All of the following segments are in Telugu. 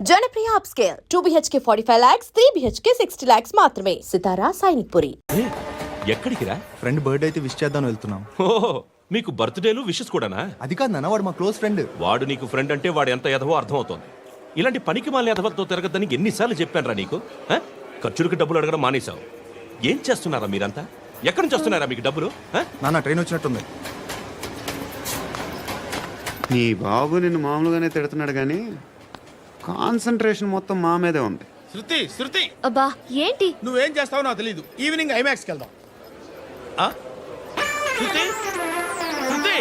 Janapriya upscale 2 BHK 45 lakhs, 3 BHK 60 lakhs మాత్రమే. సితారా సైనిక్పురి. ఎక్కడికి రా? ఫ్రెండ్ బర్త్డే అయితే విష్ చేద్దాం వెళ్తున్నాం. ఓహో, మీకు బర్త్డేలు విషెస్ కూడానా? అది కాదు నాన్న, వాడు మా క్లోజ్ ఫ్రెండ్. వాడు నీకు ఫ్రెండ్ అంటే వాడు ఎంత ఎదవో అర్థమవుతోంది. ఇలాంటి పనికి మాలిన ఎదవతో తిరగద్దని ఎన్నిసార్లు చెప్పాను రా నీకు? ఖర్చులకు డబ్బులు అడగడం మానేశావు. ఏం చేస్తున్నారా మీరంతా? ఎక్కడి నుంచి వస్తున్నారా మీకు డబ్బులు? నాన్న ట్రైన్ వచ్చినట్టుంది. నీ బాబు నిన్ను మామూలుగానే తిడుతున్నాడు కానీ కాన్సన్ట్రేషన్ మొత్తం మా మీదే ఉంది. శృతి అబ్బా ఏంటి నువ్వేం చేస్తావో నాకు తెలీదు. ఈవినింగ్ ఐమాక్స్కి వెళ్దాం. శృతి శృతి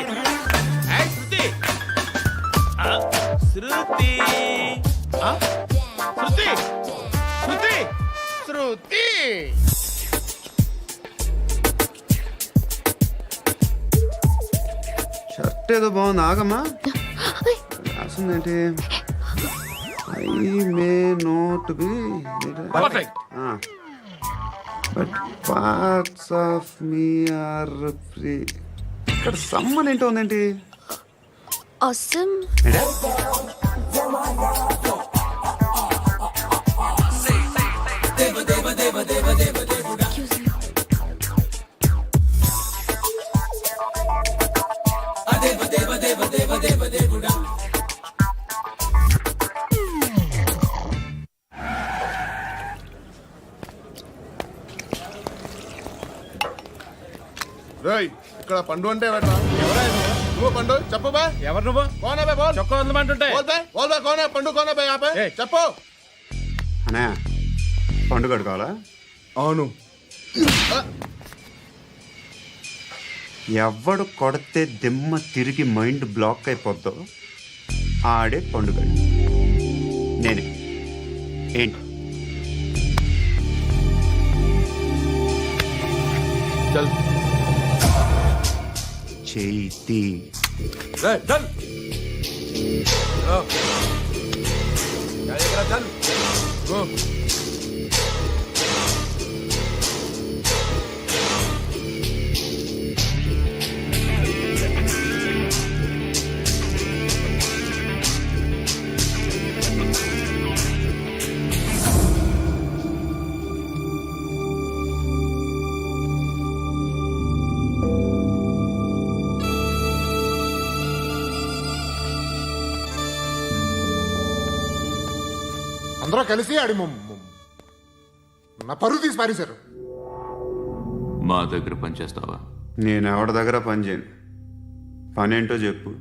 ఏయ్ శృతి శృతి శృతి శృతి శృతి షర్ట్ ఏదో బాగుంది, ఆగమ్మా. రాసిందేంటి? I may not be perfect. But parts of me are free. ఇక్కడ సమ్మన్ ఏంటో ఉందేంటి? అసం రేయ్, ఇక్కడ పండు అంటే నువ్వు పండు చెప్పు బా. ఎవరు నువ్వు? కోనా బే బోల్. చొక్కా వదలమంటుంటే బోల్ బే బోల్ బే కోనా పండు కోనా బే ఆపే ఏయ్. చెప్పు. అనే పండుగ కడుకోవాలా? అవును. ఎవడు కొడితే దిమ్మ తిరిగి మైండ్ బ్లాక్ అయిపోద్దో ఆడే పండుగ. నేనే. ఏంటి? చల్ చేతి రేయ్ చల్. చల్ గో. అందరూ కలిసి ఆడి నా పరువు తీసి పారేశారు. మా దగ్గర పనిచేస్తావా? నేను ఎవరి దగ్గర పని చేయను. పనేంటో చెప్పు.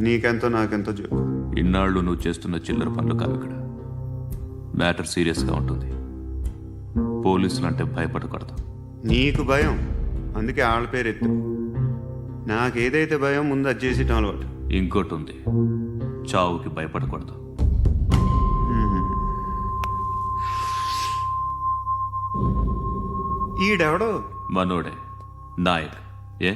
నీకెంతో నాకెంతో చెప్పు. ఇన్నాళ్ళు నువ్వు చేస్తున్న చిల్లర పనులు కావు ఇక్కడ. మ్యాటర్ సీరియస్గా ఉంటుంది. పోలీసులు అంటే భయపడకూడదు. నీకు భయం, అందుకే ఆళ్ళ పేరు ఎత్తు. నాకేదైతే భయం ముందు అది చేసేటం అలవాటు. ఇంకోటి ఉంది, చావుకి భయపడకూడదు. ఈడెవడో మనోడే నాయక్. ఏ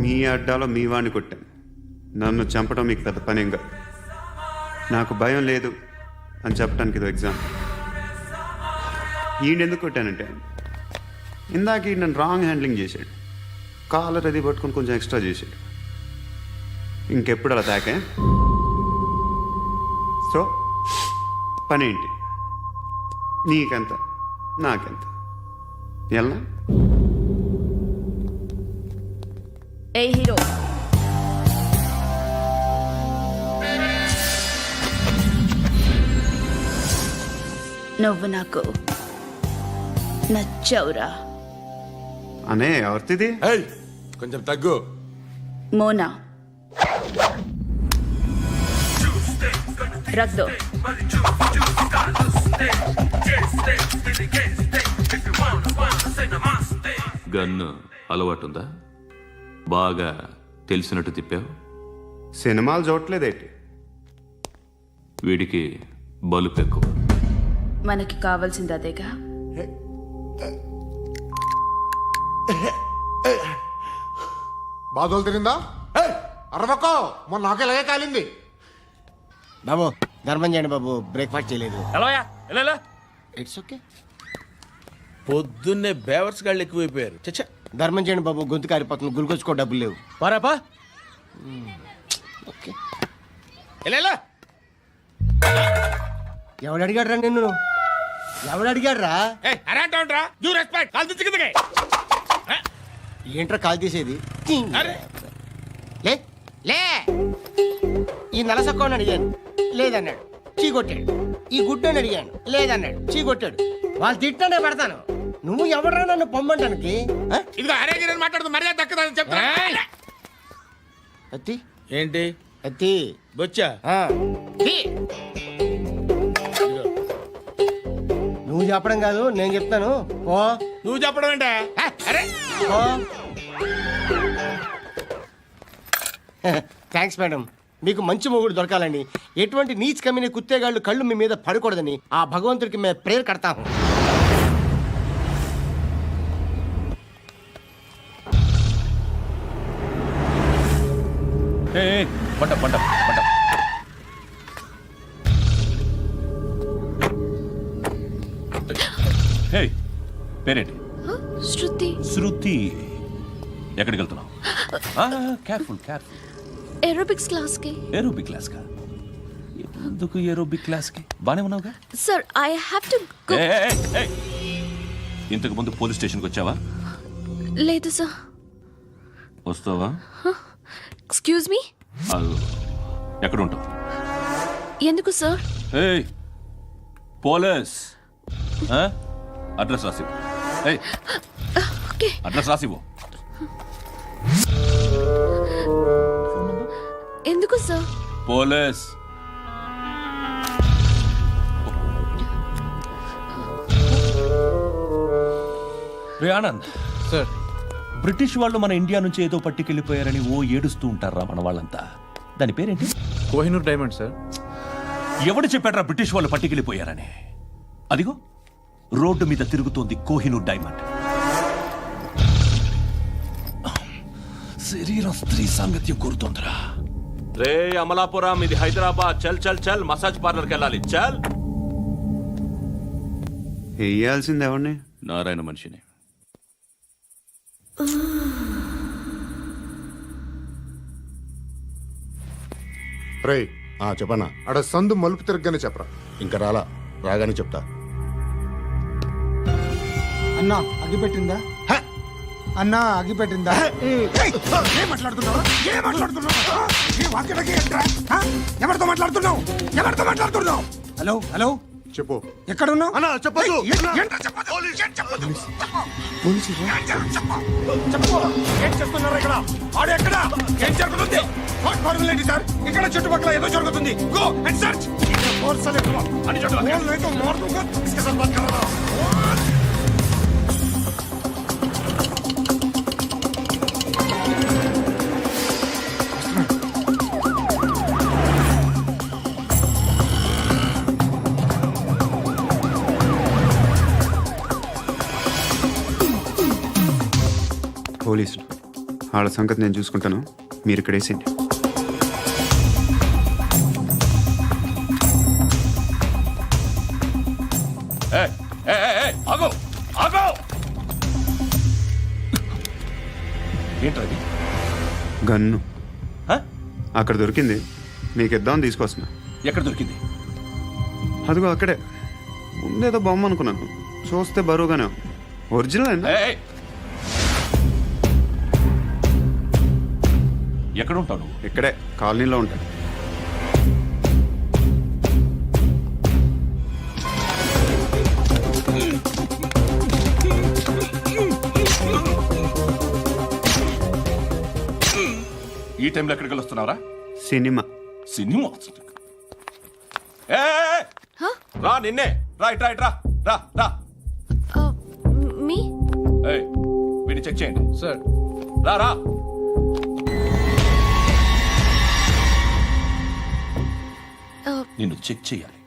మీ అడ్డాలో మీ వాణ్ణి కొట్టాను. నన్ను చంపడం మీకు పెద్ద పనేం కాదు. నాకు భయం లేదు అని చెప్పడానికి ఇది ఎగ్జామ్. ఈయనెందుకు కొట్టానంటే ఇందాక ఈ నన్ను రాంగ్ హ్యాండ్లింగ్ చేశాడు. కాలర్ అది పట్టుకొని కొంచెం ఎక్స్ట్రా చేశాడు. ఇంకెప్పుడు అలా తాకే. సో పనేంటి? నీకెంత నాకెంత ఎలా? ఏ హీరో, నువ్వు నాకు నచ్చవురా. అనే ఎవరిది? ఏయ్ కొంచెం తగ్గు. మోనా రక్ దో. గన్ను అలవాటుందా? బాగా తెలిసినట్టు తిప్పావు. సినిమాలు చూడట్లేదేంటి? వీడికి బలుపు ఎక్కువ. మనకి కావాల్సింది అదేగా. బాధలు తిరిందా? అరవకో, మొన్న నాకు ఇలాగే కాలింది. బాబు ధర్మం చేయండి బాబు, బ్రేక్ఫాస్ట్ చేయలేదు. ఎలా ఇట్స్ ఓకే. పొద్దున్నే బేవర్స్ గాళ్ళు ఎక్కువైపోయారు. చచ్చా ధర్మం చేయండి బాబు, గొంతు కారిపోతుంది, గురికొచ్చుకో డబ్బులు లేవు. పారాపా ఓకే. ఎలా ఎవడు అడిగాడు రా నిన్ను? ఎవడు అడిగాడు రా? అరేంటా యూ రెస్పెక్ట్ కాల్ తెచ్చి కిందకి. ఏంట్రా కాల్ తీసేది? అరే లే లే. ఈ నలసక్కని అడిగాను, లేదన్నాడు, చీ కొట్టాడు. ఈ గుడ్డని అడిగాను, లేదన్నాడు, చీ కొట్టాడు. వాళ్ళు తిట్టానే పడతాను. నువ్వు ఎవడరా నన్ను పొమ్మంటానికి? ఆ? ఇదిగో అరే గిరని మాట్లాడుతూ మర్యాద దక్కదని చెప్తా. అత్తి ఏంటి అత్తి బొచ్చా? ఆ. తీ. నువ్వు చెప్పడం కాదు, నేను చెప్తాను. ఓ నువ్వు చెప్పడం ఏంటే? అరే ఓ. Thanks madam. మీకు మంచి మొగుడు దొరకాలని, ఎటువంటి నీచ్ కమ్మిన కుత్తేగాళ్ళు కళ్ళు మీ మీద పడకూడదని ఆ భగవంతుడికి మేము ప్రేయర్ కడతాము. పంట పంట పంట. హే, పేరేంటి? శృతి. శృతి. ఎక్కడికి వెళ్తున్నావు? Careful careful. ఏరోబిక్స్ క్లాస్కి. ఏరోబిక్ క్లాస్ కా? ఎందుకు ఏరోబిక్ క్లాస్ కి? బానే ఉన్నావుగా? Sir I have to go. ఇంతకు ముందు పోలీస్ స్టేషన్కి వచ్చావా? లేదు సార్. వస్తావా? Excuse me. ఎక్కడ ఉంటావు? ఎందుకు సార్? ఏయ్, పోలీస్. అడ్రస్ రాసివ్వు. ఏయ్, ఓకే. అడ్రస్ రాసివ్వు. ఎందుకు సార్? పోలీస్. రే ఆనంద్ సార్. బ్రిటిష్ వాళ్ళు మన ఇండియా నుంచి ఏదో పట్టుకెళ్ళిపోయారని ఓ ఏడుస్తూ ఉంటారా మన వాళ్ళంతా. దాని పేరేంటి? Kohinoor diamond sir. ఎవడు చెప్పాడ్రా బ్రిటిష్ వాళ్ళు పట్టుకెళ్ళిపోయారని? అదిగో రోడ్డు మీద తిరుగుతోంది కోహినూర్ డైమండ్. శరీరం స్త్రీ సాంగత్యం కోరుతోందిరా. రే అమలాపురం, ఇది హైదరాబాద్. చల్ చల్ చల్, మసాజ్ పార్లర్కి వెళ్ళాలి. చల్. వేయాల్సింది ఎవరిని? నారాయణ మనిషిని. రే చెప్పనా, అడ సందు మలుపు తిరగగానే చెప్పరా. ఇంకా రాగానే చెప్తా. అన్నా అగ్గి పెట్టిందా? అన్నా అగ్గి పెట్టిందా? ఏం మాట్లాడుతున్నావు? ఏం మాట్లాడుతున్నావు? ఏ వాక్యలకి ఏంట్రా? ఎవరితో మాట్లాడుతున్నావు? ఎవరితో మాట్లాడుతున్నావు? హలో హలో, చెప్పు. ఎక్కడ ఉన్నావు? అన్నా చెప్పదు. ఏంట్రా చెప్పదు? ఏం చెప్పదు? చెప్పు. ఏం చేస్తున్నారు ఇక్కడ? ఆడు ఎక్కడ? ఏం జరుగుతుంది? వాట్ ఫార్మల్ ఏంటి సార్? ఇక్కడ చుట్టుపక్కల ఏదో జరుగుతుంది. Go and search. ఫోర్స్ లేకుండా అని చోట లేక మారుతుంగా इसके साथ बात कर रहा हूं. పోలీసులు వాళ్ళ సంగతి నేను చూసుకుంటాను, మీరు ఇక్కడ వేసేయండి. ఆగో ఆగో. ఏంటది? గన్ను అక్కడ దొరికింది, మీకు ఇద్దామని తీసుకొస్తున్నా. ఎక్కడ దొరికింది? అదిగో అక్కడే. ముందేదో బొమ్మ అనుకున్నాను, చూస్తే బరువుగానే ఒరిజినల్ అండి. ఎక్కడ ఉంటావు నువ్వు? ఇక్కడే కాలనీలో ఉంటాను. ఈ టైంలో ఎక్కడికి వస్తున్నావురా? సినిమా. సినిమా? రా, నిన్నే. రా ఇట్రా ఇట్రా. రా రా. మీ. వీడిని చెక్ చేయండి సార్. రా రా. నిన్ను చెక్ చేయాలి.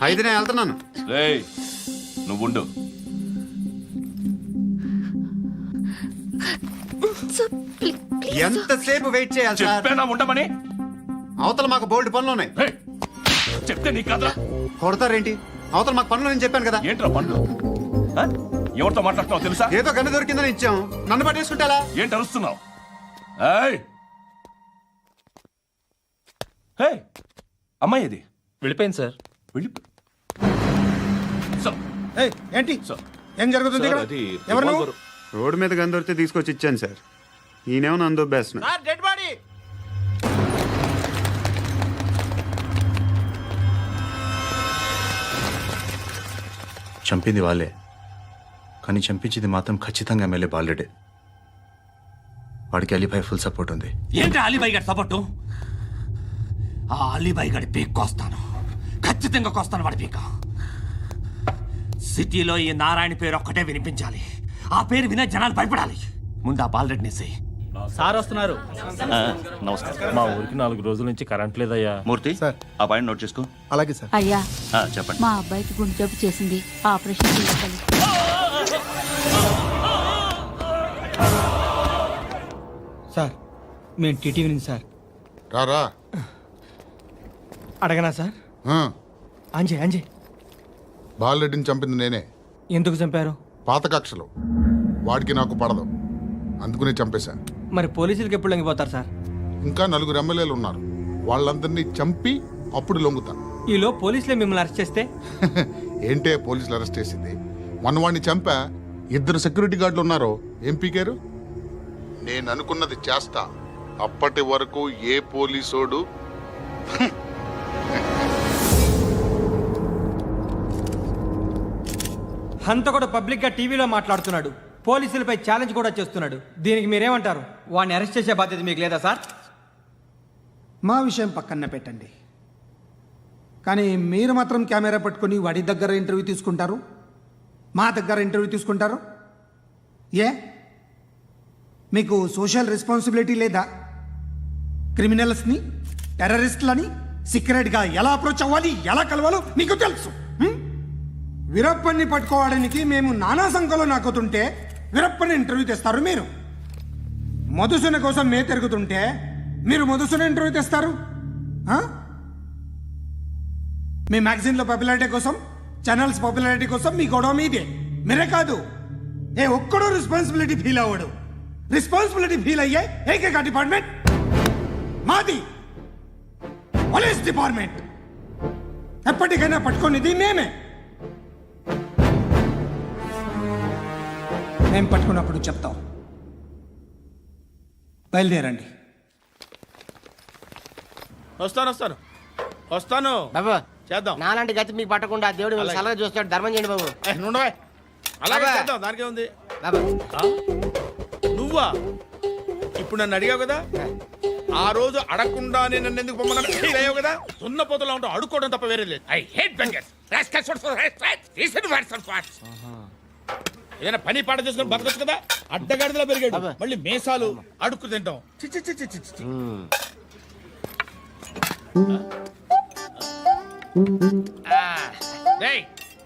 అయితే నేను వెళ్తున్నాను. రేయ్, నువ్వుండు. ఎంతసేపు వెయిట్ చేయాలి సార్? చెప్పేనా ఉండమని? అవతల మాకు బోల్డ్ పనులు ఉన్నాయి. చెప్తే నీకు కదరా. కొడతారేంటి? అవతల మాకు పనులు నేను చెప్పాను కదా. ఏంట్రా పండ్లు? ఆ? ఎవరితో మాట్లాడుతున్నావు తెలుసా? ఏదో గన్ను దొరికిందని ఇచ్చాం, నన్ను పట్టేసుకుంటా. ఏంటి అరుస్తున్నావు? ఏయ్! ఏయ్! అమ్మాయి ఇది వెళ్ళిపోయింది సార్. వెళ్ళి సార్, ఏయ్, ఏంటి సార్. ఏం జరుగుతుంది ఇక్కడ? అది ఎవరు నువ్వు? రివాల్వర్. రోడ్డు మీద గన్ను దొరికితే తీసుకొచ్చి ఇచ్చాను సార్. ఈయనేమో నన్ను దొబ్బేస్తున్నా. Dead body. చంపింది వాళ్ళే, కానీ చంపించింది మాత్రం ఖచ్చితంగా ఎమ్మెల్యే బాలుడే. వాడికి అలీభాయ్ ఫుల్ సపోర్ట్ ఉంది. ఏంటి అలీబాయి గారి సపోర్టు? ఆ అలీబాయి గారి పీక్ కోస్తాను, ఖచ్చితంగా కోస్తాను వాడి పీక. సిటీలో ఈ నారాయణ పేరు ఒక్కటే వినిపించాలి. ఆ పేరు వినే జనాలు భయపడాలి. ముందు ఆ బాలరెడ్డిని సార్ వస్తున్నారు. నమస్కారం. మా ఊరికి 4 రోజుల నుంచి కరెంట్ లేదయ్యా. మూర్తి సార్. ఆ పాయింట్ నోట్ చేసుకో. అలాగే సార్. అయ్యా, చెప్పండి. మా అబ్బాయికి గుండె జబ్బు చేసింది, ఆపరేషన్ చేయాలి. సార్ మేము టీటీవీ నుంచి సార్. రారా. అడగనా సార్? ఆ, అంజే బాలరెడ్డిని చంపింది నేనే. ఎందుకు చంపారు? పాత కక్షలు, వాడికి నాకు పడదు, అందుకునే చంపేశా. మరి పోలీసులకు ఎప్పుడు లొంగిపోతారు సార్? ఇంకా 4 ఎమ్మెల్యేలు ఉన్నారు, వాళ్ళందరినీ చంపి అప్పుడు లొంగుతా. ఈలో పోలీసులే మిమ్మల్ని అరెస్ట్ చేస్తే? ఏంటే పోలీసులు అరెస్ట్ చేసింది? మొన్న వాడిని చంపా, 2 సెక్యూరిటీ గార్డులు ఉన్నారు, ఏం పీకారు? నేను అనుకున్నది చేస్తా, అప్పటి వరకు ఏ పోలీసోడు హంత కూడా పబ్లిక్ గా టీవీలో మాట్లాడుతున్నాడు, పోలీసులపై ఛాలెంజ్ కూడా చేస్తున్నాడు. దీనికి మీరేమంటారు? వాడిని అరెస్ట్ చేసే బాధ్యత మీకు లేదా సార్? మా విషయం పక్కన పెట్టండి, కానీ మీరు మాత్రం కెమెరా పట్టుకొని వాడి దగ్గర ఇంటర్వ్యూ తీసుకుంటారు, మా దగ్గర ఇంటర్వ్యూ తీసుకుంటారు. ఏ మీకు సోషల్ రెస్పాన్సిబిలిటీ లేదా? క్రిమినల్స్ని, టెర్రరిస్టులని సీక్రెట్గా ఎలా అప్రోచ్ అవ్వాలి, ఎలా కలవాలో మీకు తెలుసు. వీరప్పన్ని పట్టుకోవడానికి మేము నానా సంఖ్యలో నాకుతుంటే వీరప్పని ఇంటర్వ్యూ తెస్తారు మీరు. మధుసూన కోసం మే తిరుగుతుంటే మీరు మధుసూన ఇంటర్వ్యూ తెస్తారు. మీ మ్యాగజైన్లో పాపులారిటీ కోసం, ఛానల్స్ పాపులారిటీ కోసం మీ గొడవ మీదే. మీరే కాదు, ఏ ఒక్కడో రెస్పాన్సిబిలిటీ ఫీల్ అవ్వడు. రెస్పాన్సిబిలిటీ ఫీల్ అయ్యే ఏకైక డిపార్ట్మెంట్ మాది, పోలీస్ డిపార్ట్మెంట్. ఎప్పటికైనా పట్టుకునేది మేమే. మేము పట్టుకున్నప్పుడు చెప్తాం. బయలుదేరండి. వస్తాను బాబు. చేద్దాం. నాలాంటి గతి మీకు పట్టకుండా దేవుడు సలహా చూస్తాడు. ధర్మం చేయండి బాబు. అలాగే చేద్దాం, దానికే ఉంది బాబు. నువ్వా ఇప్పుడు నన్ను అడిగావు కదా, ఆ రోజు అడగకుండా నన్ను ఎందుకు పొమ్మన్నావు కదా. సున్న పోతలో ఉంటావు, అడుక్కోవడం తప్ప వేరే లేదు. I hate bangers. ఏదైనా పని పాట చేసుకుని బతకొచ్చు కదా. అడ్డగాడిదలా పెరిగాడు, మళ్ళీ మేసాలు అడుక్కు తింటాం. చిచ్చి చిచ్చి చిచ్చి.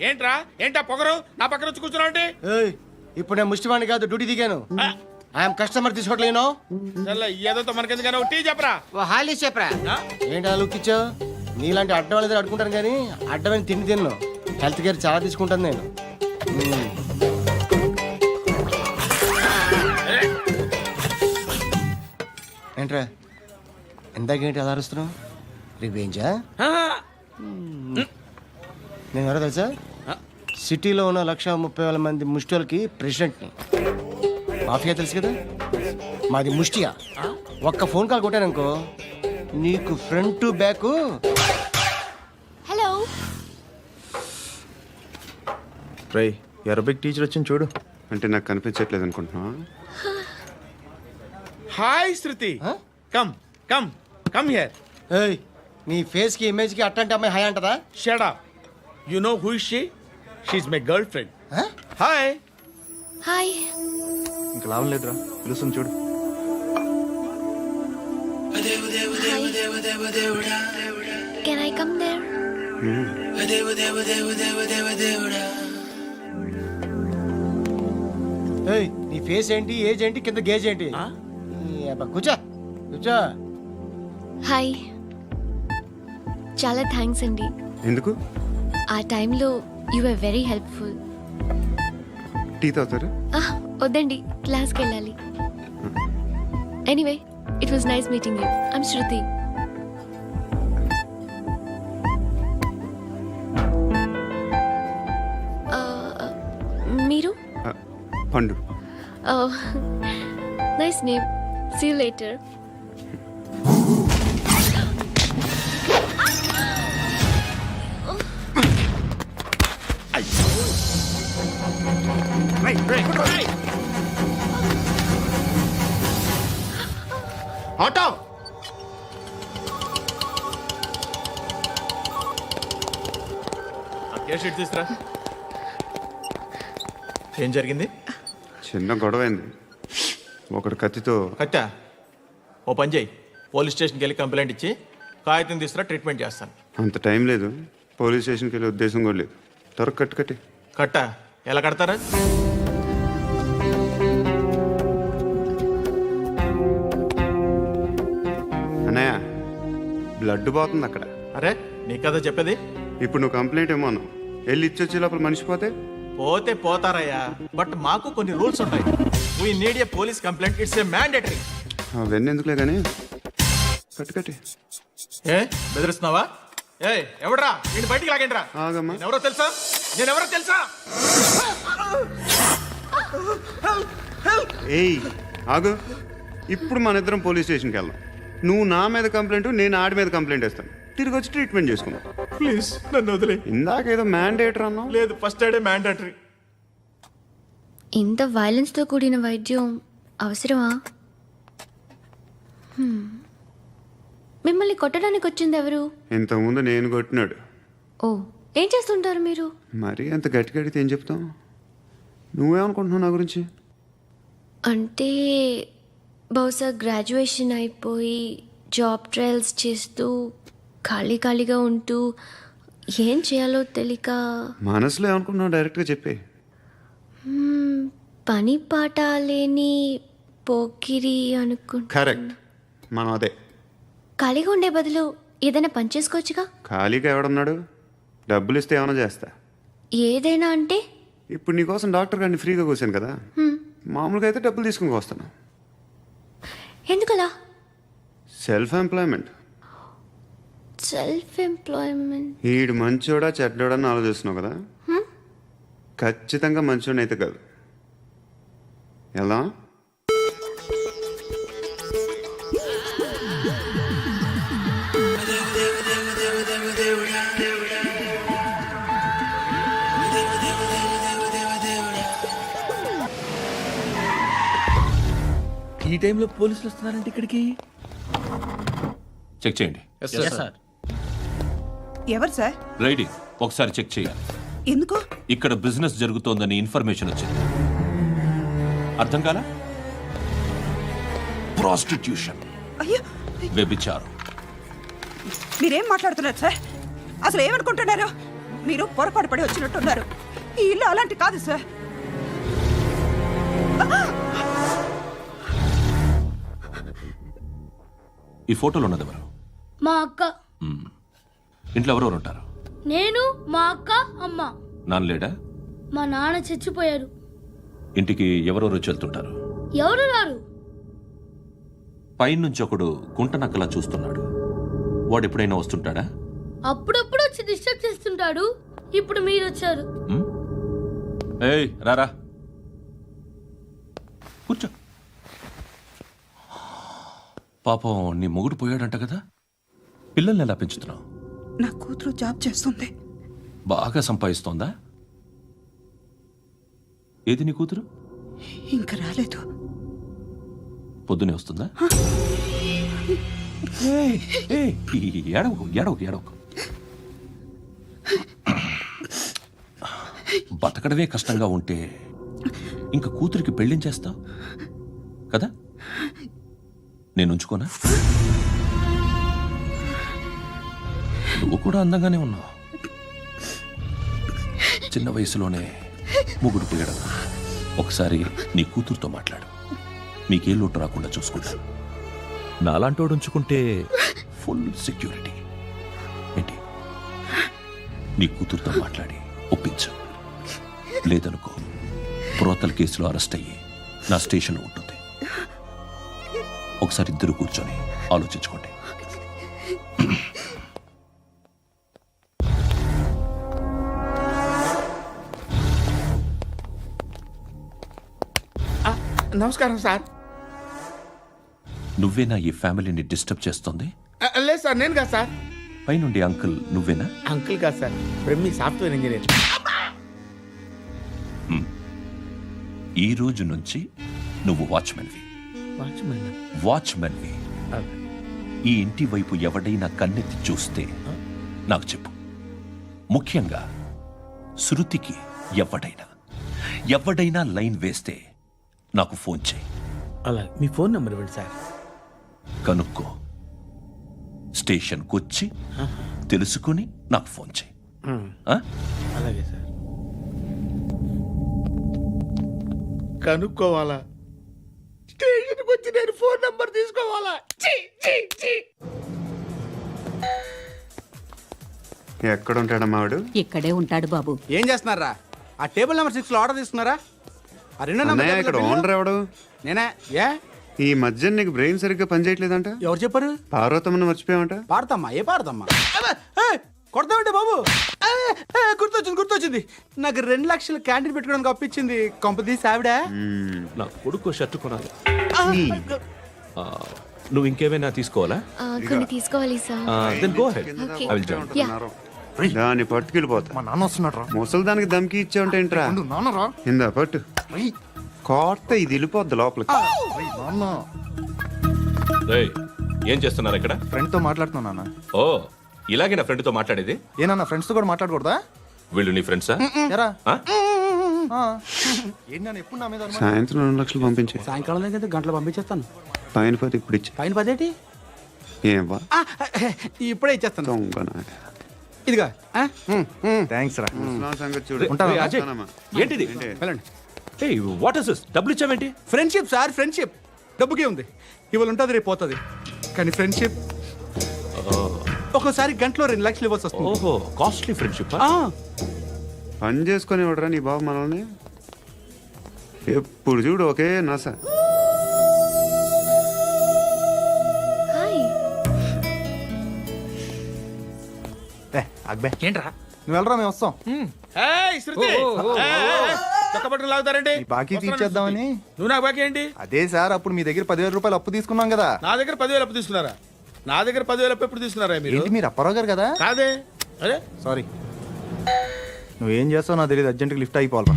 ఏంట్రా ఏంటా పొగరు నా పక్కన వచ్చి కూర్చున్నావు అంటే? ఇప్పుడు నేను ముష్టివాణి కాదు, డ్యూటీ దిగాను. ఐఎమ్ కస్టమర్ తీసుకోవట్లేను. ఏదో మనకెందుకైనా టీ చెప్పరా. హాలీ చెప్పరా. ఏంటి అలా లుక్ ఇచ్చావు? నీలాంటి అడ్డం వాళ్ళ దగ్గర అడుకుంటాను, కానీ అడ్డమైన తిండి తిన్ను. హెల్త్ కేర్ చాలా తీసుకుంటాను నేను. ఏంట్రా ఇందాకేంటి అలా అరుస్తున్నావు? రివేంజా? నేను ఎవరో తెలుసా? సిటీలో ఉన్న 130,000 మంది ముష్టిలకి ప్రెసిడెంట్ని. మాఫియా తెలుసు కదా, మాది ముష్టియా. ఒక్క ఫోన్ కాల్ కొట్టాననుకో, నీకు ఫ్రంట్ టు బ్యాక్. హలో. రేయ్, అరబిక్ టీచర్ వచ్చింది చూడు. అంటే నాకు కనిపించట్లేదు అనుకుంటున్నా. Hi Shruti, come come come here. ఏయ్, నీ ఫేస్ కి ఇమేజ్ కి అట్టంటే అమ్మాయి హాయ్ అంటదా? Shut up. You know who is she? She is my girlfriend. Hi. Hi. ఇంకా లాభం లేదురా, పిలుస్తుంది చూడు. Can I come there? ఏయ్, నీ ఫేస్ ఏంటి, ఏజ్ ఏంటి, కింద గేజ్ ఏంటి? కూర్చో కూర్చో. హాయ్. చాలా థ్యాంక్స్ అండి. ఎందుకు? ఆ టైంలో you are very helpful. Tea తాగుతారా? వద్దండి, క్లాస్కి వెళ్ళాలి. Anyway, it was nice meeting you. I'm Shruti. మీరు? Pandu. Nice name. See you later. Auto తీసుకురా. ఏం జరిగింది? చిన్న గొడవ అయింది. ఒకడు కత్తితో. కట్టా, ఓ పని చేయి, పోలీస్ స్టేషన్కి వెళ్ళి కంప్లైంట్ ఇచ్చి కాగితం తీసుకురా, ట్రీట్మెంట్ చేస్తాను. అంత టైం లేదు. పోలీస్ స్టేషన్కి వెళ్ళే ఉద్దేశం కూడా లేదు. త్వరగా కట్టి. కట్టా ఎలా కడతారా? అన్నయ్య, బ్లడ్ పోతుంది అక్కడ. అరే నీ కదా చెప్పేది. ఇప్పుడు నువ్వు కంప్లైంట్ ఏమో అన్నావు. వెళ్ళి ఇచ్చొచ్చే లోపల మనిషి పోతే పోతే పోతారయ్యా, బట్ మాకు కొన్ని రూల్స్ ఉంటాయి. We need a police complaint, it's a mandatory. అవన్నీ ఎందుకులే కానీ కట్టి. ఏ బెదిరిస్తున్నావా? ఏ ఎవడ్రా నేను బయటికి లాగండిరా. ఆగమ్మా. ఎవరో తెలుసా? నేనెవరో తెలుసా? ఏయ్ ఆగు. ఇప్పుడు మన ఇద్దరం పోలీస్ స్టేషన్కి వెళ్దాం. నువ్వు నా మీద కంప్లైంట్, నేను ఆడి మీద కంప్లైంట్ వేస్తాను. తిరిగి వచ్చి ట్రీట్మెంట్ చేసుకుందాం. ప్లీజ్ నన్ను వదిలే. ఇందాకేదో మ్యాండేటర్ అన్నావు. లేదు, ఫస్ట్ ఎయిడే మ్యాండేటరీ. ఇంత వైలెన్స్తో కూడిన వైద్యం అవసరమా? మిమ్మల్ని కొట్టడానికి వచ్చింది ఎవరు? ఇంతకుముందు నేను కొట్టినాడు. ఓ, ఏం చేస్తుంటారు మీరు? మరి అంత గట్టి గడితే ఏం చెప్తావు? నువ్వేమనుకుంటున్నావు నా గురించి? అంటే బహుశా గ్రాడ్యుయేషన్ అయిపోయి జాబ్ ట్రయల్స్ చేస్తూ ఖాళీగా ఉంటూ ఏం చేయాలో తెలియక. మనసులో ఏమనుకుంటున్నావు డైరెక్ట్గా చెప్పే. పని పాట లేని పోకిరి అనుకుంటా. కరెక్ట్, మనం అదే. ఖాళీగా ఉండే బదులు ఏదైనా పని చేసుకోవచ్చుగా. ఖాళీగా ఎవడున్నాడు? డబ్బులు ఇస్తే ఏమైనా చేస్తా. ఏదైనా అంటే? ఇప్పుడు నీకోసం డాక్టర్ గారిని ఫ్రీగా కూర్చాను కదా. మామూలుగా అయితే డబ్బులు తీసుకుని వస్తాను. ఎందుకలా? Self employment. ఈడు మంచోడా చెడ్డోడా అని ఆలోచిస్తున్నావు కదా. ఖచ్చితంగా మంచోడని అయితే కాదు. ఎలా? ఈ టైంలో పోలీసులు వస్తున్నారంటే ఇక్కడికి. చెక్ చేయండి. ఎవరు సార్? రైడీ ఒకసారి చెక్ చేయాలి. ఎందుకు? ఇక్కడ బిజినెస్ జరుగుతోందని ఇన్ఫర్మేషన్ వచ్చింది. అర్థం కాలా? ప్రాస్టిట్యూషన్, అయ్యో, వ్యభిచారం. మీరేం మాట్లాడుతున్నారు సార్? అసలు ఏమనుకుంటున్నారు? మీరు పొరపాటు పడి వచ్చినట్టున్నారు. ఈ ఇల్లు అలాంటి కాదు సార్. ఈ ఫోటోలో ఉన్నది ఎవరు? మా అక్క. ఇంట్లో ఎవరెవరు ఉంటారు? నేను, మా అక్క, అమ్మ. నాన్న లేడా? మా నాన్న చచ్చిపోయారు. ఇంటికి ఎవరెవరు వచ్చి వెళ్తుంటారు? ఎవరు రారు. పైనుంచి ఒకడు గుంట నక్కలా చూస్తున్నాడు. వాడు ఎప్పుడైనా వస్తుంటాడా? అప్పుడప్పుడు వచ్చి డిస్టర్బ్ చేస్తుంటాడు. ఇప్పుడు మీరు వచ్చారు. ఏయ్ రారా, కూర్చో. పాపం నీ మొగుడు పోయాడంట కదా, పిల్లల్ని ఎలా పెంచుతున్నావు? నా కూతురు జాబ్ చేస్తుంది. బాగా సంపాదిస్తోందా? ఏది నీ కూతురు? ఇంకా రాలేదు. పొద్దునే వస్తుందా? ఏడవకు. బతకడమే కష్టంగా ఉంటే ఇంకా కూతురికి పెళ్ళించేస్తావు కదా? నేను ఉంచుకోనా? నువ్వు కూడా అందంగానే ఉన్నావు. చిన్న వయసులోనే ముగుడు పోయడం. ఒకసారి నీ కూతురుతో మాట్లాడు. మీకే లోటు రాకుండా చూసుకుంటాను. నాలాంటోడు ఉంచుకుంటే ఫుల్ సెక్యూరిటీ. ఏంటి నీ కూతురుతో మాట్లాడి ఒప్పించు. లేదనుకో ప్రోతల కేసులో అరెస్ట్ అయ్యి నా స్టేషన్లో ఉంటుంది. ఒకసారి ఇద్దరు కూర్చొని ఆలోచించుకోండి. నమస్కారం సార్. నువ్వేనా ఈ ఫ్యామిలీని డిస్టర్బ్ చేస్తుంది? లేదు సార్, నేను కాదు సార్. పైనుండి అంకుల్ నువ్వేనా? అంకుల్ కాదు సార్, బ్రహ్మి సాఫ్ట్వేర్ ఇంజనీర్. ఈ రోజు నుంచి నువ్వు వాచ్మెన్వి. వాచ్మెన్వి. ఈ ఇంటి వైపు ఎవడైనా కన్నెత్తి చూస్తే నాకు చెప్పు. ముఖ్యంగా శృతికి ఎవడైనా లైన్ వేస్తే నాకు ఫోన్ చేయి. అలా మీ ఫోన్ నెంబర్ ఇవ్వండి సార్. కనుక్కో, స్టేషన్కి వచ్చి తెలుసుకుని నాకు ఫోన్ చేయి. ఆ? అలాగే సార్. కనుక్కోవాలా? స్టేషన్కి వచ్చి నేను ఫోన్ నంబర్ తీసుకోవాలా? ఎక్కడ ఉంటాడమ్మా వాడు? ఇక్కడే ఉంటాడు బాబు. ఏం చేస్తున్నారా? ఆ టేబుల్ నెంబర్ 6 లో ఆర్డర్ తీసుకున్నారా? ఆ రెండో అన్నయ్య, ఇక్కడ ఓనర్ ఎవడు? నేనే. ఏ ఈ మధ్య నీకు బ్రెయిన్ సరిగ్గా పనిచేయట్లేదంట. ఎవరు చెప్పారు? పార్వతమ్మను మర్చిపోయామంట. పాడతామ్మా. ఏ పాడతామ్మా? కొడతామంటే బాబు. గుర్తొచ్చింది. నాకు 2 లక్షలు క్యాంటీన్ పెట్టుకోవడానికి అప్పించింది కొంపదీసి ఆవిడ. నా కొడుకు షర్ట్ కొనాలి. నువ్వు ఇంకేమైనా తీసుకోవాలా? కొన్ని తీసుకోవాలి sir. Then go ahead. Okay. I will join. దాన్ని పట్టుకెళ్ళిపోతా. మా నాన్న వస్తున్నాడు రా. ముసలి దానికి దమ్కి ఇచ్చావంటే ఏంట్రా? నాన్న రా. ఇందా పట్టు. కోర్త ఇది వెళ్ళిపోద్ది లోపలికి. నాన్న రేయ్, ఏం చేస్తున్నారు ఇక్కడ? ఫ్రెండ్ తో మాట్లాడుతున్నా నాన్న. ఓ, ఇలాగే నా ఫ్రెండ్తో మాట్లాడేది? ఏనన్నా ఫ్రెండ్స్ తో కూడా మాట్లాడకూడదా? వీళ్ళు నీ ఫ్రెండ్సా? ఎరా ఆ? ఏంటి నాన్న ఎప్పుడు నా మీద అనుమానం? సాయంత్రం 2 లక్షలు పంపించే. సాయంకాలం దగ్గర గంటలు పంపించేస్తాను. పైన పోతే ఇప్పుడు ఇచ్చే. పైన 10 ఏం వా ఇప్పుడే ఇచ్చేస్తాను. దొంగనా. ఇదిగా థ్యాంక్స్ రా. ముసలాం సంగతి చూడు. రేయ్, అజయ్, ఏంటిది? వెళ్ళండి. ఏయ్, వాట్ ఇస్ దిస్? డబ్బులు ఇచ్చావేంటి? Friendship sir, friendship. డబ్బుకే ఉంది. ఇవాళ ఉంటుంది, రేపు పోతుంది. కానీ ఫ్రెండ్షిప్ ఒక్కోసారి గంటలో 2 లక్షలు ఇవ్వాల్సి వస్తుంది. ఓహో, కాస్ట్లీ ఫ్రెండ్షిప్. పని చేసుకొని ఇవ్వడరా నీ బాబు మనల్ని? ఎప్పుడు చూడు ఒకే నస. హాయ్. అక్బే ఏంట్రా? నువ్వు వెళ్ళరా, మేము వస్తాం. లాగుతారండి. ఈ బాకీ తీర్చేద్దామని. నువ్వు నాకు బాకీ ఏంటి? అదే సార్, అప్పుడు మీ దగ్గర 10,000 రూపాయలు అప్పు తీసుకున్నాం కదా. నా దగ్గర 10,000 అప్పు తీసుకున్నారా? నా దగ్గర 10,000 అప్పు ఎప్పుడు తీసుకున్నారా మీరు? ఏంటి మీరు అప్పారావు గారు కదా? కాదే. అరే సారీ. నువ్వేం చేస్తావు నాకు తెలియదు, అర్జెంట్గా లిఫ్ట్ అయిపోవాలి.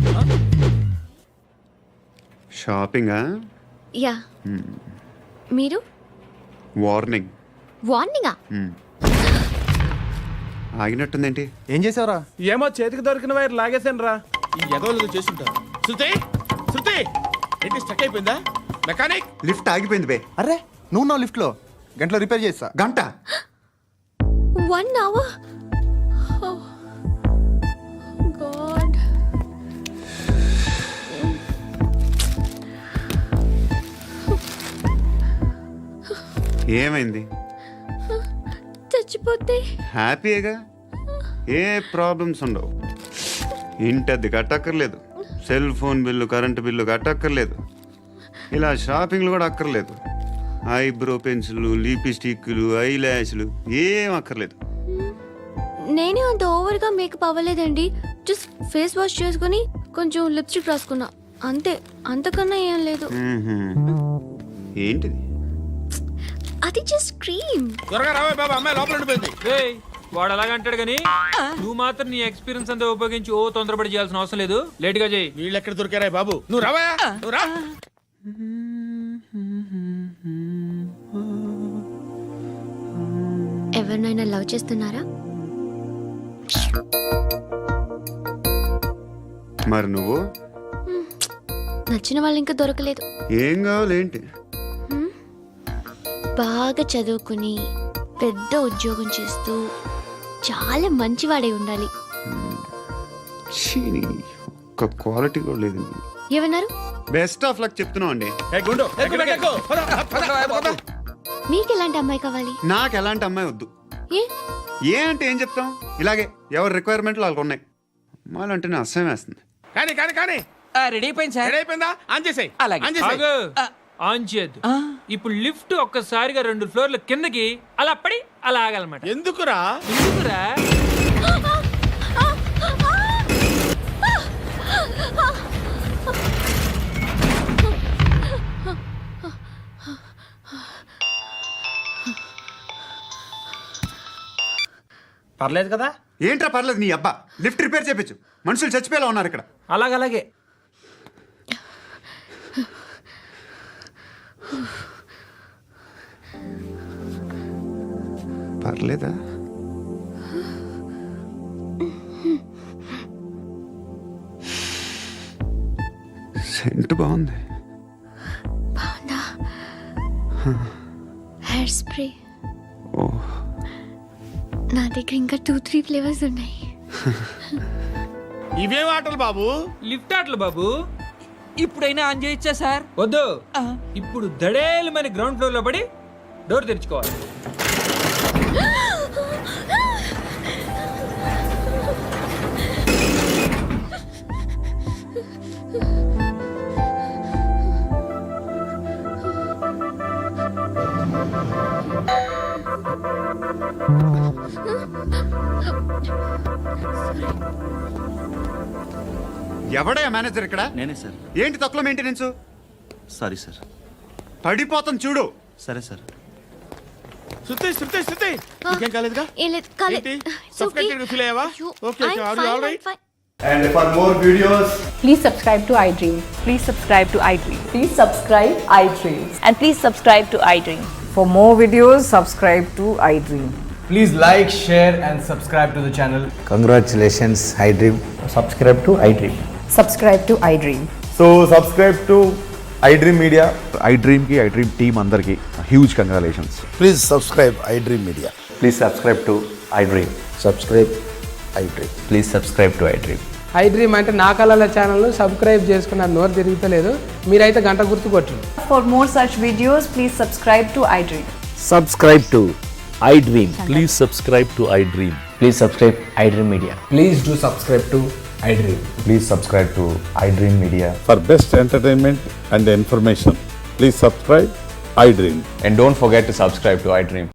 షాపింగా? యా. మీరు? వార్నింగ్. వార్నింగా? ఆగినట్టుందేంటి? ఏం చేసావురా? ఏమో చేతికి దొరికిన వైర్ లాగేసాను రా. ఈ ఎదవలు చేస్తుంటారు. శృతి, శృతి, ఏంటి స్టక్ అయిపోయిందా? మెకానిక్. లిఫ్ట్ ఆగిపోయింది బే. అరే నువ్వు నా లిఫ్ట్లో గంటలో రిపేర్ చేస్తా. గంట? 1 hour? Oh. God. ఏమైంది? చచ్చిపోతే? హ్యాపీగా, ఏ ప్రాబ్లమ్స్ ఉండవు. ఇంటద్ది కట్టక్కర్లేదు, cell phone bill, current bill కట్టక్కర్లేదు, ఇలా షాపింగ్లు కూడా అక్కర్లేదు. ఐబ్రో పెన్సిల్, లిప్స్టిక్లు, ఐ ల్యాష్లు ఏం అక్కర్లేదు. నేనే అంత ఓవర్గా మేకప్ అవ్వలేదండి. జస్ట్ ఫేస్ వాష్ చేసుకుని కొంచెం లిప్స్టిక్ రాసుకున్నా అంతే. అంతకన్నా ఏం లేదు. ఏంటిది? అది జస్ట్ క్రీమ్. త్వరగా రావే బాబా, అమ్మాయి లోపల ఉండిపోయింది. వాడు అలాగంటాడు కానీ నువ్వు మాత్రం నీ ఎక్స్పీరియన్స్ అంతా ఉపయోగించి తొందరపడి చేయాల్సిన అవసరం లేదు. లేట్ గా చేయి. వీళ్ళు ఎక్కడ దొరికారా బాబు? నువ్వు రావా, నువ్వు రా. ఎవరినైనా లవ్ చేస్తున్నారా? మరి నువ్వు? నచ్చిన వాళ్ళు ఇంకా దొరకలేదు. ఏం కావాలేంటి? బాగా చదువుకుని పెద్ద ఉద్యోగం చేస్తూ చాలా మంచివాడై ఉండాలి. ఒక్క క్వాలిటీ కూడా లేదు. ఏమన్నారు? బెస్ట్ ఆఫ్ లక్ చెప్తున్నావు అండి. మీకు ఎలాంటి అమ్మాయి కావాలి? నాకు ఎలాంటి అమ్మాయి వద్దు. ఏ ఏ అంటే ఏం చెప్తాం? ఇలాగే ఎవరి రిక్వైర్మెంట్లు వాళ్ళకు ఉన్నాయి. అమ్మాయిలంటేనే అసహ్యం వేస్తుంది. కానీ రెడీ అయిపోయింది సార్. రెడీ అయిపోయిందా? ఆన్ చేసేయ్. అలాగే. ఆన్ చేసేయ్. ఆన్ చేయద్దు. ఇప్పుడు లిఫ్ట్ ఒక్కసారిగా 2 ఫ్లోర్ల కిందకి అలా పడి అలా ఆగాలన్నమాట. ఎందుకురా? పర్లేదు కదా? ఏంట్రా పర్లేదు నీ అబ్బా. లిఫ్ట్ రిపేర్ చేయించు. మనుషులు చచ్చిపోయేలా ఉన్నారు ఇక్కడ. అలాగే. పర్లేదా? సెంట్ బాగుంది. బాగుందా? Hair spray. ఓ, నా దగ్గర ఇంకా 2-3 ఫ్లేవర్స్ ఉన్నాయి. ఇవేం ఆటలు బాబు? లిఫ్ట్ ఆటలు బాబు. ఇప్పుడైనా ఆన్ చేయొచ్చా సార్? వద్దు. ఇప్పుడు దడేలమని గ్రౌండ్ ఫ్లోర్ లో పడి డోర్ తెరుచుకోవాలి. ఎవడయ్యా మేనేజర్ ఇక్కడ? నేనే సార్. ఏంటి తక్కువ మెయింటెనెన్స్? Sorry sir. పడిపోతాం చూడు. సరే సార్. శృతి ఇంకేం కాలేదుగా? ఏం లేదు, కాలేదు. ఏంటి? Suffocated feel అయ్యావా? Okay, are you all right? And for more videos, Please subscribe to iDream. Please subscribe to iDream. Please subscribe iDream. And please subscribe to iDream. For more videos, subscribe to iDream. Please like, share and subscribe to the channel. Congratulations, iDream. Subscribe to iDream. Subscribe to iDream. So subscribe to iDream Media. iDream ki iDream team andarki huge congratulations. Please subscribe iDream Media. Please subscribe to iDream. Subscribe iDream. Please subscribe to iDream. iDream అంటే నా కళల ఛానల్ సబ్స్క్రైబ్ చేసుకున్న నోరు తిరుగుతలేదు. మీరైతే గంట గుర్తు కొట్టండి. For more such videos, please subscribe to iDream. Subscribe to iDream. Please subscribe to iDream. Please subscribe iDream Media. Please do subscribe to iDream. Please subscribe to iDream Media. For best entertainment and information, please subscribe iDream. And don't forget to subscribe to iDream.